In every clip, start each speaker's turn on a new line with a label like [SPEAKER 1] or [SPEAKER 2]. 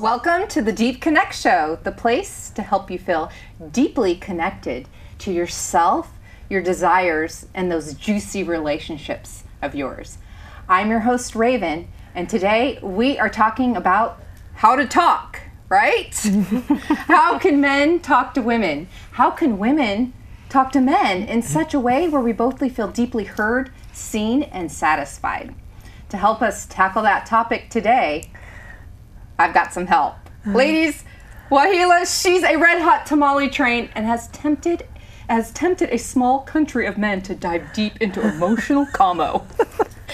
[SPEAKER 1] Welcome to the Deep Connect Show, the place to help you feel deeply connected to yourself, your desires, and those juicy relationships of yours. I'm your host, Raven, and today we are talking about how to talk, right? How can men talk to women? How can women talk to men in such a way where we both feel deeply heard, seen, and satisfied? To help us tackle that topic today, I've got some help. Ladies, Wahilia, she's a red-hot tamale train and has tempted a small country of men to dive deep into emotional combo.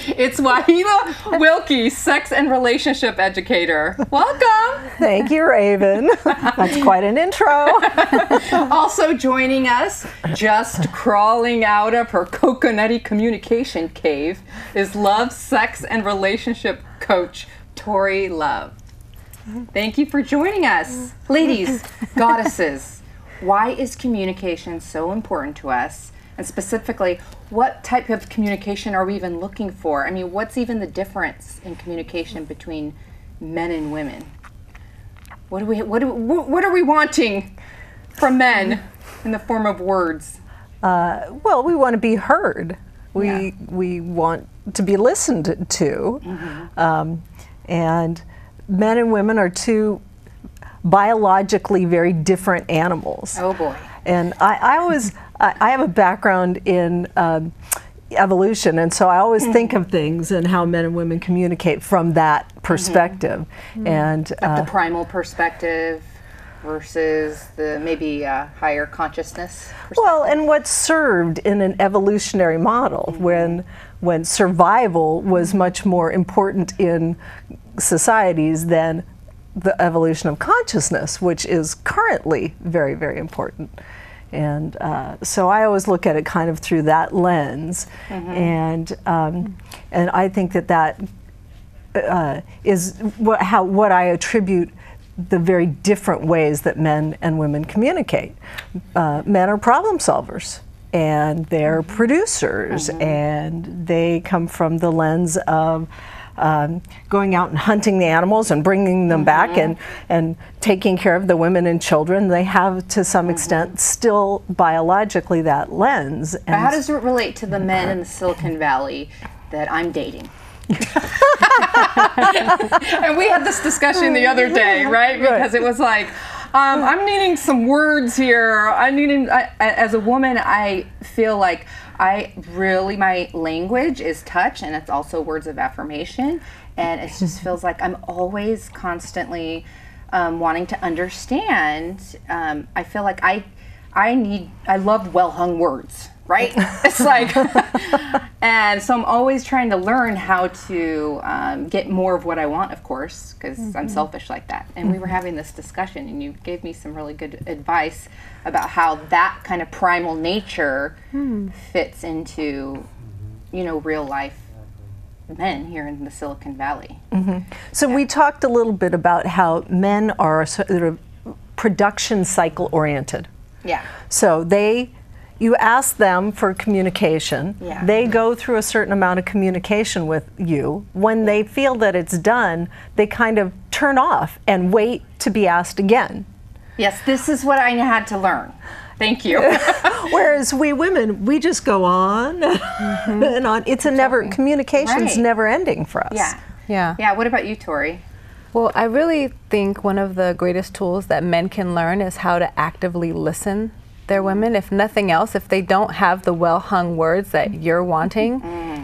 [SPEAKER 1] It's Wahilia Wilkie, sex and relationship educator. Welcome.
[SPEAKER 2] Thank you, Raven. That's quite an intro.
[SPEAKER 1] Also joining us, just crawling out of her coconutty communication cave, is love, sex, and relationship coach, Tori Love. Thank you for joining us. Ladies, goddesses, why is communication so important to us? And specifically, what type of communication are we even looking for? I mean, what's even the difference in communication between men and women? What are we wanting from men in the form of words?
[SPEAKER 2] Well, we want to be heard. We want to be listened to. Mm-hmm. And men and women are two biologically very different animals.
[SPEAKER 1] Oh boy.
[SPEAKER 2] And I have a background in evolution, and so I always think of things and how men and women communicate from that perspective. Mm-hmm. And
[SPEAKER 1] like the primal perspective versus the maybe higher consciousness perspective.
[SPEAKER 2] Well, and what's served in an evolutionary model, mm-hmm. when survival was much more important in societies than the evolution of consciousness, which is currently very, very important. And so I always look at it kind of through that lens, mm-hmm. and I think that is what I attribute the very different ways that men and women communicate. Men are problem solvers, and they're mm-hmm. producers, mm-hmm. and they come from the lens of going out and hunting the animals and bringing them mm-hmm. back and taking care of the women and children. They have, to some mm-hmm. extent, still biologically that lens.
[SPEAKER 1] But how does it relate to the men in the Silicon Valley that I'm dating? And we had this discussion the other day, right? Because it was like, I'm needing some words here. As a woman, I feel like my language is touch, and it's also words of affirmation, and it just feels like I'm always constantly wanting to understand. I feel like I love well-hung words, right? It's like, and so I'm always trying to learn how to get more of what I want, of course, because mm-hmm. I'm selfish like that. And we were having this discussion, and you gave me some really good advice about how that kind of primal nature fits into, real life men here in the Silicon Valley.
[SPEAKER 2] Mm-hmm. So we talked a little bit about how men are sort of production cycle oriented.
[SPEAKER 1] Yeah.
[SPEAKER 2] So you ask them for communication. Yeah. They go through a certain amount of communication with you. When they feel that it's done, they kind of turn off and wait to be asked again.
[SPEAKER 1] Yes, this is what I had to learn. Thank you.
[SPEAKER 2] Whereas we women, we just go on mm-hmm. and on. It's communication's never ending for us.
[SPEAKER 1] Yeah.
[SPEAKER 3] Yeah.
[SPEAKER 1] Yeah, what about you, Tori?
[SPEAKER 3] Well, I really think one of the greatest tools that men can learn is how to actively listen their women. If nothing else, if they don't have the well-hung words that you're wanting,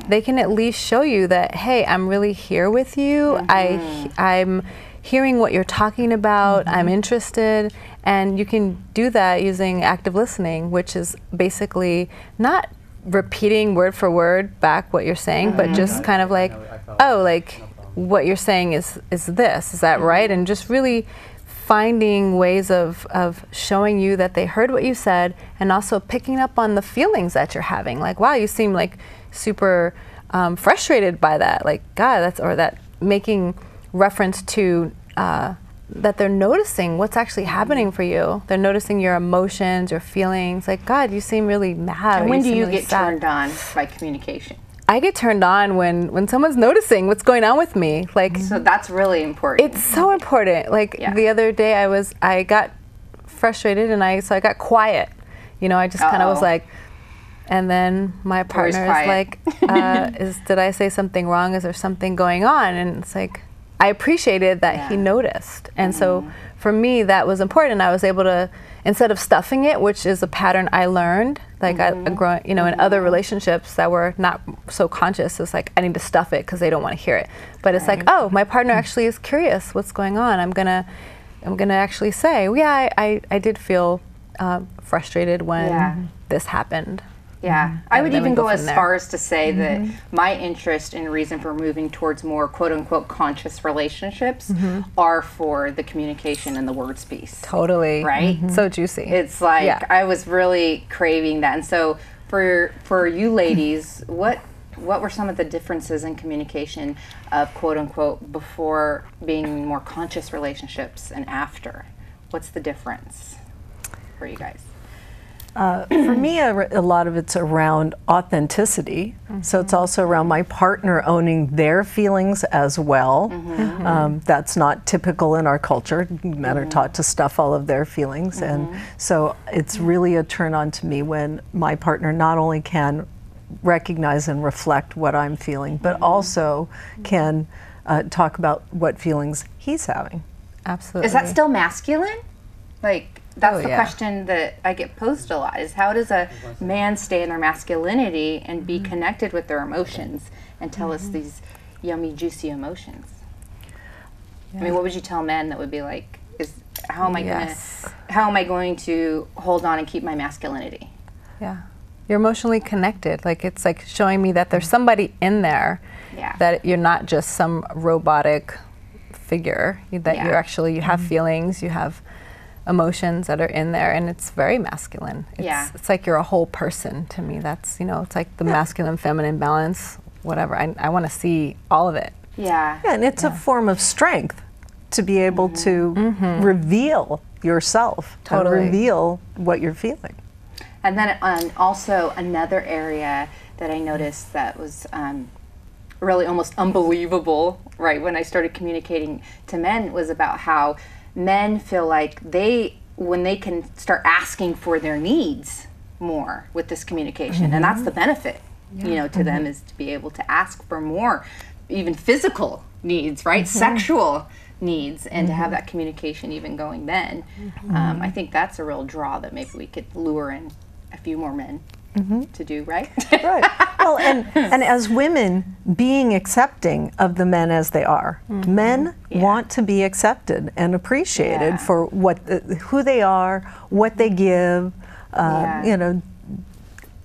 [SPEAKER 3] they can at least show you that, hey, I'm really here with you. Mm-hmm. I'm hearing what you're talking about. Mm-hmm. I'm interested. And you can do that using active listening, which is basically not repeating word for word back what you're saying, mm-hmm. but just kind of like, oh, like what you're saying is this, is that right? And just really finding ways of showing you that they heard what you said, and also picking up on the feelings that you're having. Like, wow, you seem like super frustrated by that. Like, God, that making reference to that they're noticing what's actually happening for you. They're noticing your emotions, your feelings. Like, God, you seem really mad.
[SPEAKER 1] And when do you
[SPEAKER 3] really
[SPEAKER 1] get turned on by communication?
[SPEAKER 3] I get turned on when someone's noticing what's going on with me. Like,
[SPEAKER 1] so that's really important.
[SPEAKER 3] It's so important. Like the other day, I got frustrated and I got quiet. You know, I just kind of was like, and then my partner is like, did I say something wrong? Is there something going on? And it's like, I appreciated that he noticed. And so for me, that was important. I was able to, instead of stuffing it, which is a pattern I learned, like in other relationships that were not so conscious, it's like, I need to stuff it because they don't want to hear it. But it's like, oh, my partner actually is curious what's going on. I'm gonna actually say, yeah, I did feel frustrated when this happened.
[SPEAKER 1] Yeah, I would even go as far as to say that my interest and reason for moving towards more quote-unquote conscious relationships are for the communication and the words piece.
[SPEAKER 3] Totally.
[SPEAKER 1] Right?
[SPEAKER 3] So juicy.
[SPEAKER 1] It's like, I was really craving that. And so for you ladies, what were some of the differences in communication of quote-unquote before being more conscious relationships and after? What's the difference for you guys?
[SPEAKER 2] For me, a lot of it's around authenticity. So it's also around my partner owning their feelings as well. That's not typical in our culture. Men are taught to stuff all of their feelings. And so it's really a turn on to me when my partner not only can recognize and reflect what I'm feeling, but also can talk about what feelings he's having.
[SPEAKER 3] Absolutely.
[SPEAKER 1] Is that still masculine? Like, that's the question that I get posed a lot, is how does a man stay in their masculinity and be connected with their emotions and tell us these yummy, juicy emotions? I mean, what would you tell men that would be like, how am I going to hold on and keep my masculinity?
[SPEAKER 3] Yeah. You're emotionally connected. Like, it's like showing me that there's somebody in there, that you're not just some robotic figure, that you're actually, you have feelings, you have emotions that are in there, and it's very masculine. It's like you're a whole person to me. That's, it's like the masculine feminine balance, whatever. I want to see all of it.
[SPEAKER 2] And it's a form of strength to be able to reveal yourself, and reveal what you're feeling.
[SPEAKER 1] And then also another area that I noticed that was really almost unbelievable, right, when I started communicating to men, was about how men feel like when they can start asking for their needs more with this communication, and that's the benefit, to them, is to be able to ask for more, even physical needs, right, sexual needs, and to have that communication even going then. I think that's a real draw that maybe we could lure in a few more men to do, right?
[SPEAKER 2] Well, and as women, being accepting of the men as they are. Men want to be accepted and appreciated for who they are, what they give,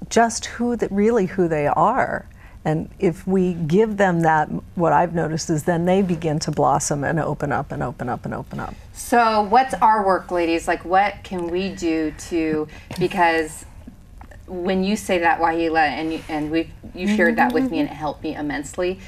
[SPEAKER 2] just who they are. And if we give them that, what I've noticed is then they begin to blossom and open up and open up and open up.
[SPEAKER 1] So what's our work, ladies? Like, what can we do because when you say that, Wahilia, and you shared that with me, and it helped me immensely.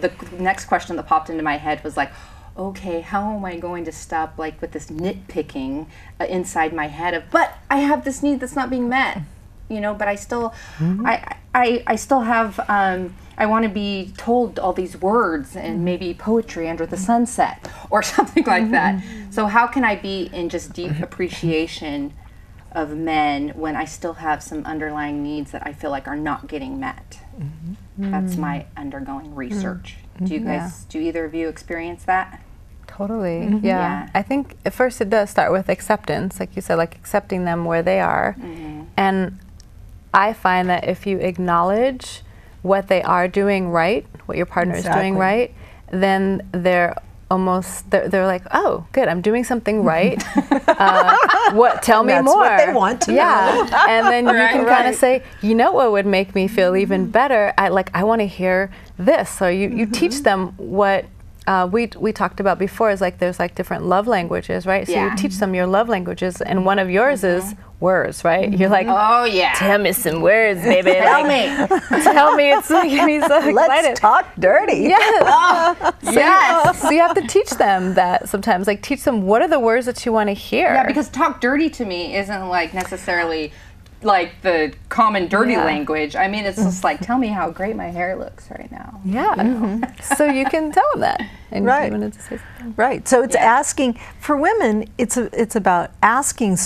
[SPEAKER 1] The next question that popped into my head was like, okay, how am I going to stop with this nitpicking inside my head of, but I have this need that's not being met, but I still, I still have, I want to be told all these words and maybe poetry under the sunset or something like that. So how can I be in just deep appreciation of men when I still have some underlying needs that I feel like are not getting met? That's my undergoing research. Do you guys, do either of you experience that?
[SPEAKER 3] Totally. Yeah. I think at first it does start with acceptance, like you said, like accepting them where they are. And I find that if you acknowledge what they are doing right, what your partner is doing right, then they're like, oh, good, I'm doing something right. Tell me more.
[SPEAKER 2] That's what they want to know.
[SPEAKER 3] And then you can kind of say, what would make me feel even better? I want to hear this. So you teach them what we talked about before, is like there's like different love languages, right? So you teach them your love languages, and one of yours is words, right? You're like,
[SPEAKER 1] oh yeah,
[SPEAKER 3] tell me some words, baby.
[SPEAKER 1] Tell me.
[SPEAKER 3] Tell me. It's making me so excited.
[SPEAKER 2] Let's talk dirty.
[SPEAKER 3] Yes. So you have to teach them that sometimes, like teach them what are the words that you want to hear.
[SPEAKER 1] Yeah, because talk dirty to me isn't like necessarily like the common dirty
[SPEAKER 3] Yeah.
[SPEAKER 1] language. I mean, it's just like, tell me how great my hair looks right now.
[SPEAKER 3] Yeah. So you can tell them that. And
[SPEAKER 2] Right.
[SPEAKER 3] you wanted to say something.
[SPEAKER 2] Right. So it's asking for women. It's about asking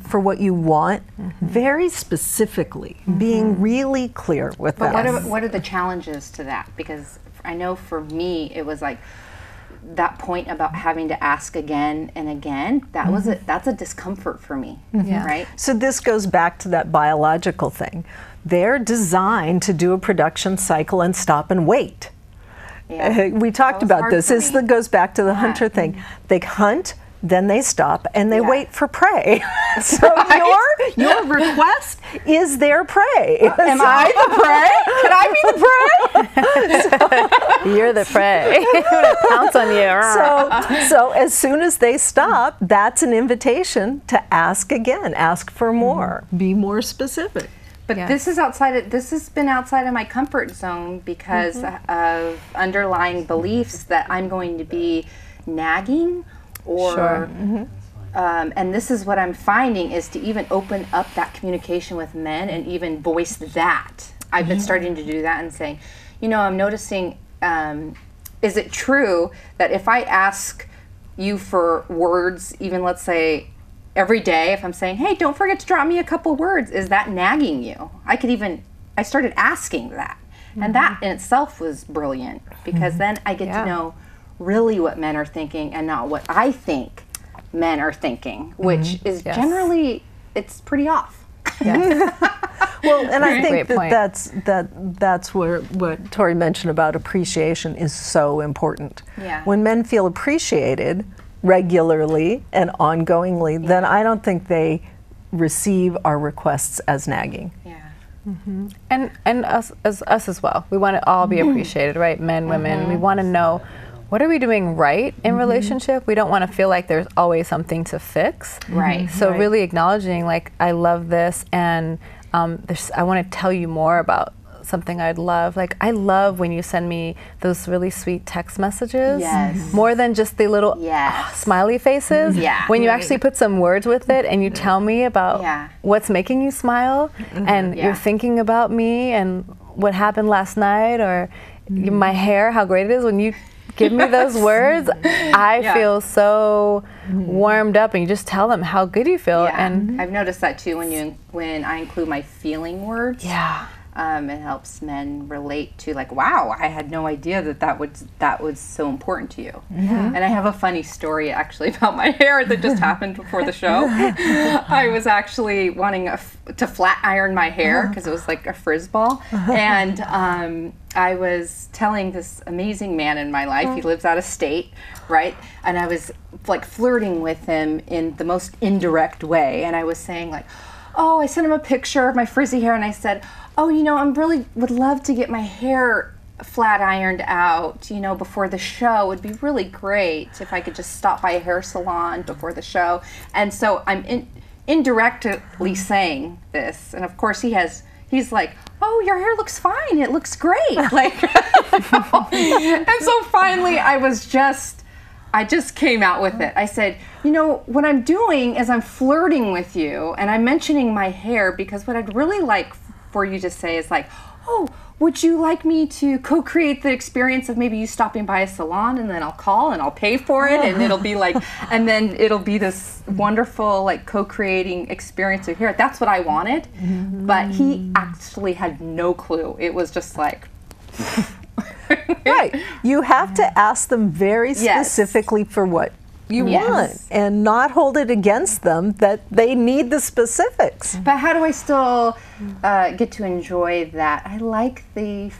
[SPEAKER 2] for what you want very specifically, being really clear with
[SPEAKER 1] But
[SPEAKER 2] that.
[SPEAKER 1] what are the challenges to that? Because I know for me, it was like that point about having to ask again and again. That was that's a discomfort for me,
[SPEAKER 3] Yeah.
[SPEAKER 1] right?
[SPEAKER 2] So this goes back to that biological thing. They're designed to do a production cycle and stop and wait.
[SPEAKER 1] Yeah.
[SPEAKER 2] We talked
[SPEAKER 1] was
[SPEAKER 2] about
[SPEAKER 1] hard
[SPEAKER 2] this.
[SPEAKER 1] for
[SPEAKER 2] This
[SPEAKER 1] me.
[SPEAKER 2] goes back to the hunter thing. They hunt, then they stop, and they
[SPEAKER 1] Yeah.
[SPEAKER 2] wait for prey. So your request is their prey.
[SPEAKER 1] Am I the prey? Can I be the prey?
[SPEAKER 3] You're the prey. I'm gonna pounce on you.
[SPEAKER 2] So as soon as they stop, that's an invitation to ask again, ask for more, be more specific.
[SPEAKER 1] But
[SPEAKER 3] Yes.
[SPEAKER 1] this has been outside of my comfort zone because of underlying beliefs that I'm going to be nagging or
[SPEAKER 3] Sure.
[SPEAKER 1] and this is what I'm finding is to even open up that communication with men and even voice that. I've been starting to do that and saying, you know, I'm noticing, is it true that if I ask you for words, even let's say every day, if I'm saying, hey, don't forget to drop me a couple words, is that nagging you? I started asking that. And that in itself was brilliant because then I get to know really what men are thinking and not what I think men are thinking, which is generally, it's pretty off.
[SPEAKER 2] Well, and I think
[SPEAKER 3] Great point.
[SPEAKER 2] that's where what Tori mentioned about appreciation is so important.
[SPEAKER 1] Yeah.
[SPEAKER 2] When men feel appreciated regularly and ongoingly, then I don't think they receive our requests as nagging.
[SPEAKER 1] Yeah.
[SPEAKER 3] And us as well. We want to all be appreciated, right? Men, women. We want to know, what are we doing right in relationship? We don't want to feel like there's always something to fix.
[SPEAKER 1] Right.
[SPEAKER 3] So
[SPEAKER 1] right.
[SPEAKER 3] really acknowledging, like, I love this, and I want to tell you more about something I'd love. Like, I love when you send me those really sweet text messages.
[SPEAKER 1] Yes.
[SPEAKER 3] More than just the little
[SPEAKER 1] Yes.
[SPEAKER 3] smiley faces.
[SPEAKER 1] Yeah.
[SPEAKER 3] When you actually put some words with it and you tell me about
[SPEAKER 1] Yeah.
[SPEAKER 3] what's making you smile, and
[SPEAKER 1] Yeah.
[SPEAKER 3] you're thinking about me and what happened last night, or my hair, how great it is. When you give me those words, I
[SPEAKER 1] Yeah.
[SPEAKER 3] feel so warmed up, and you just tell them how good you feel.
[SPEAKER 1] Yeah.
[SPEAKER 3] And
[SPEAKER 1] I've noticed that too when I include my feeling words.
[SPEAKER 3] yeah.
[SPEAKER 1] It helps men relate to, like, wow, I had no idea that was so important to you. And I have a funny story actually about my hair that just happened before the show. I was actually wanting to flat iron my hair because it was like a frizz ball, and I was telling this amazing man in my life, he lives out of state, right? And I was like flirting with him in the most indirect way, and I was saying, like, oh, I sent him a picture of my frizzy hair, and I said, oh, you know, I really would love to get my hair flat ironed out, you know, before the show. It would be really great if I could just stop by a hair salon before the show. And so I'm indirectly saying this, and of course he's like, oh, your hair looks fine, it looks great. Like, and so finally I just came out with it. I said, you know, what I'm doing is I'm flirting with you and I'm mentioning my hair because what I'd really like for you to say is like, oh, would you like me to co-create the experience of maybe you stopping by a salon, and then I'll call and I'll pay for it, and it'll be like, and then it'll be this wonderful like co-creating experience of hair. That's what I wanted, but he actually had no clue. It was just like,
[SPEAKER 2] Right. You have to ask them very
[SPEAKER 1] Yes.
[SPEAKER 2] specifically for what you
[SPEAKER 1] Yes.
[SPEAKER 2] want, and not hold it against them that they need the specifics.
[SPEAKER 1] But how do I still get to enjoy that? I like the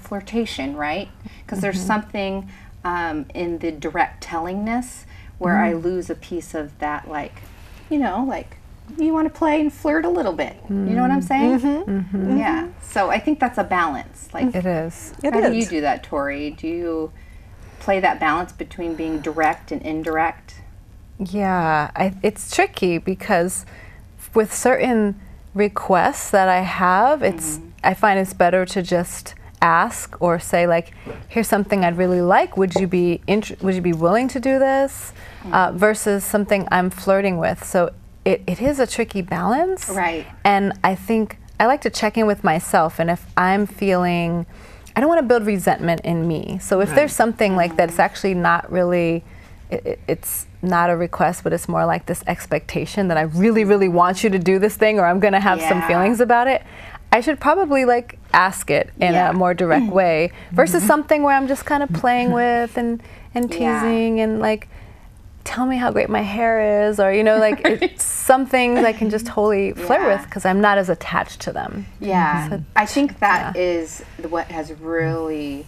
[SPEAKER 1] flirtation, right? Because there's something in the direct tellingness where I lose a piece of that, like, you know, like you want to play and flirt a little bit. You know what I'm saying? Yeah. So I think that's a balance. Like,
[SPEAKER 3] It is.
[SPEAKER 2] It
[SPEAKER 1] how do
[SPEAKER 2] is.
[SPEAKER 1] you do that, Tori? Do you play that balance between being direct and indirect?
[SPEAKER 3] Yeah, it's tricky because with certain requests that I have, I find it's better to just ask or say, like, here's something I'd really like. Would you be willing to do this? Versus something I'm flirting with. So it is a tricky balance.
[SPEAKER 1] Right.
[SPEAKER 3] And I think I like to check in with myself, and if I'm feeling, I don't want to build resentment in me. So if there's something like that, it's actually not really, it's not a request, but it's more like this expectation that I really, really want you to do this thing, or I'm going to have some feelings about it. I should probably like ask it in a more direct way versus something where I'm just kind of playing with and teasing and like, tell me how great my hair is, or you know, like it's some things I can just totally flirt with because I'm not as attached to them.
[SPEAKER 1] Yeah,
[SPEAKER 3] So,
[SPEAKER 1] I think that is what has really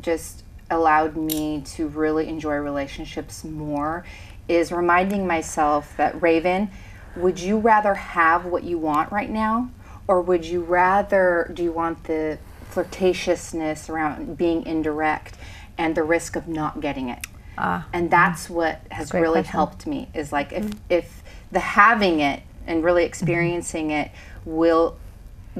[SPEAKER 1] just allowed me to really enjoy relationships more, is reminding myself that, Raven, would you rather have what you want right now, or would you rather, do you want the flirtatiousness around being indirect and the risk of not getting it? And that's what has really helped me, is like if the having it and really experiencing it will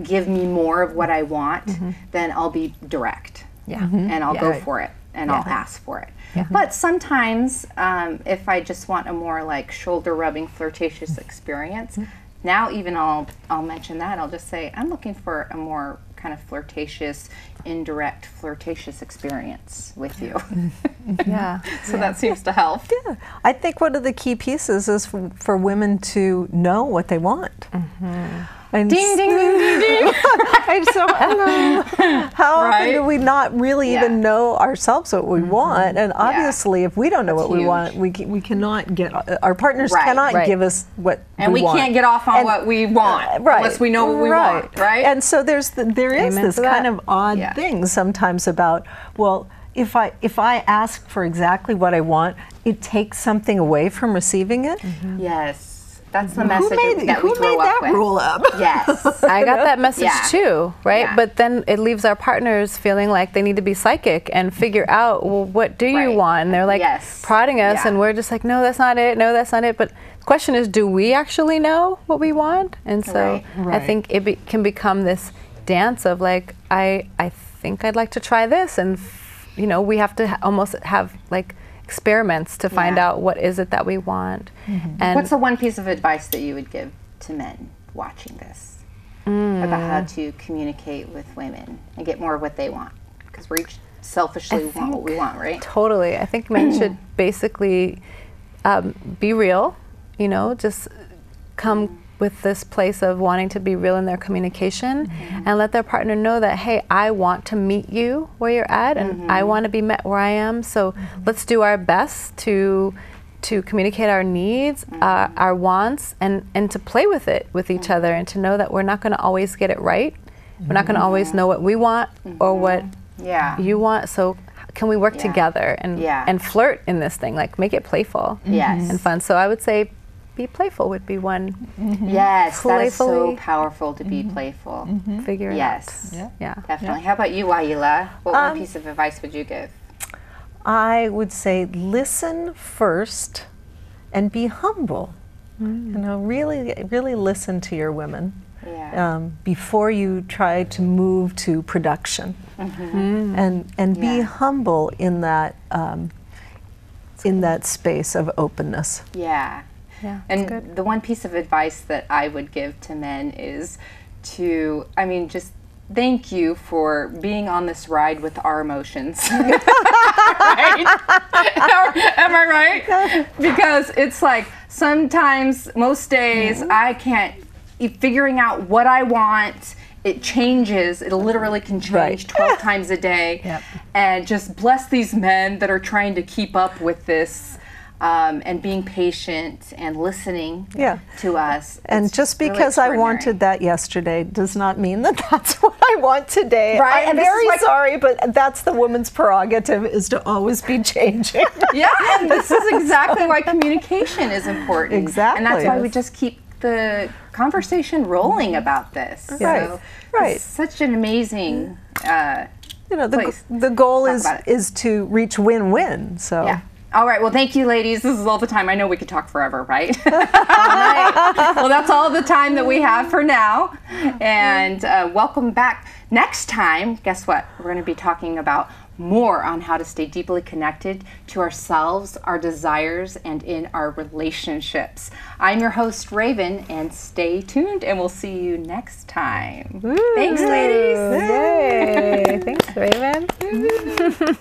[SPEAKER 1] give me more of what I want, then I'll be direct. And I'll go for it, and I'll ask for it. But sometimes if I just want a more like shoulder rubbing flirtatious experience, now even I'll mention that. I'll just say, I'm looking for a more kind of flirtatious, indirect flirtatious experience with you. So that seems to help.
[SPEAKER 2] I think one of the key pieces is for women to know what they want. And
[SPEAKER 1] Ding, ding, ding, ding, ding.
[SPEAKER 2] And so, how often do we not really even know ourselves what we want? And obviously, if we don't know what we want, we cannot get, our partners cannot give us what we want.
[SPEAKER 1] And we can't get off on what we want unless we know what we want, right?
[SPEAKER 2] And so there is this kind of odd thing sometimes about, well, if I ask for exactly what I want, it takes something away from receiving it.
[SPEAKER 1] Yes. That's the message that we
[SPEAKER 2] Who
[SPEAKER 1] grow
[SPEAKER 2] made
[SPEAKER 1] up
[SPEAKER 2] that
[SPEAKER 1] with.
[SPEAKER 2] rule up?
[SPEAKER 1] Yes.
[SPEAKER 3] I got that message too, right? But then it leaves our partners feeling like they need to be psychic and figure out, well, what do you want? And they're like prodding us, and we're just like, no, that's not it. No, that's not it. But the question is, do we actually know what we want? And so I think it can become this dance of like, I think I'd like to try this, and you know, we have to almost have like experiments to find out what is it that we want. And
[SPEAKER 1] what's the one piece of advice that you would give to men watching this about how to communicate with women and get more of what they want? Because we each selfishly want what we want, right?
[SPEAKER 3] Totally. I think men should basically be real, you know, just come with this place of wanting to be real in their communication and let their partner know that, hey, I want to meet you where you're at, and I want to be met where I am. So let's do our best to communicate our needs, our wants, and to play with it with each other, and to know that we're not going to always get it right. We're not going to always know what we want or what you want. So can we work together and flirt in this thing, like make it playful and fun. So I would say be playful would be one.
[SPEAKER 1] Yes, that is so powerful, to be playful.
[SPEAKER 3] Figure it out.
[SPEAKER 1] Yeah, definitely. How about you, Wahilia? What one piece of advice would you give?
[SPEAKER 2] I would say listen first and be humble. You know, really listen to your women before you try to move to production, and be humble in that space of openness. And the one piece of advice that I would give to men is to, just thank you for being on this ride with our emotions. Right? Am I right? Because it's like sometimes, most days, I can't, figuring out what I want, it changes. It literally can change 12 times a day. And just bless these men that are trying to keep up with this. And being patient and listening to us. And just because I wanted that yesterday does not mean that that's what I want today.
[SPEAKER 1] Right?
[SPEAKER 2] I'm very sorry, but that's the woman's prerogative, is to always be changing.
[SPEAKER 1] And this is exactly why communication is important.
[SPEAKER 2] Exactly.
[SPEAKER 1] And that's why we just keep the conversation rolling about this. So it's such an amazing place.
[SPEAKER 2] The goal is to reach win-win. So.
[SPEAKER 1] All right, well, thank you, ladies. This is all the time. I know we could talk forever, right? Well, that's all the time that we have for now. And welcome back Next time, guess what? We're going to be talking about more on how to stay deeply connected to ourselves, our desires, and in our relationships. I'm your host, Raven, and stay tuned, and we'll see you next time.
[SPEAKER 3] Woo.
[SPEAKER 1] Thanks, ladies.
[SPEAKER 3] Yay. Thanks, Raven.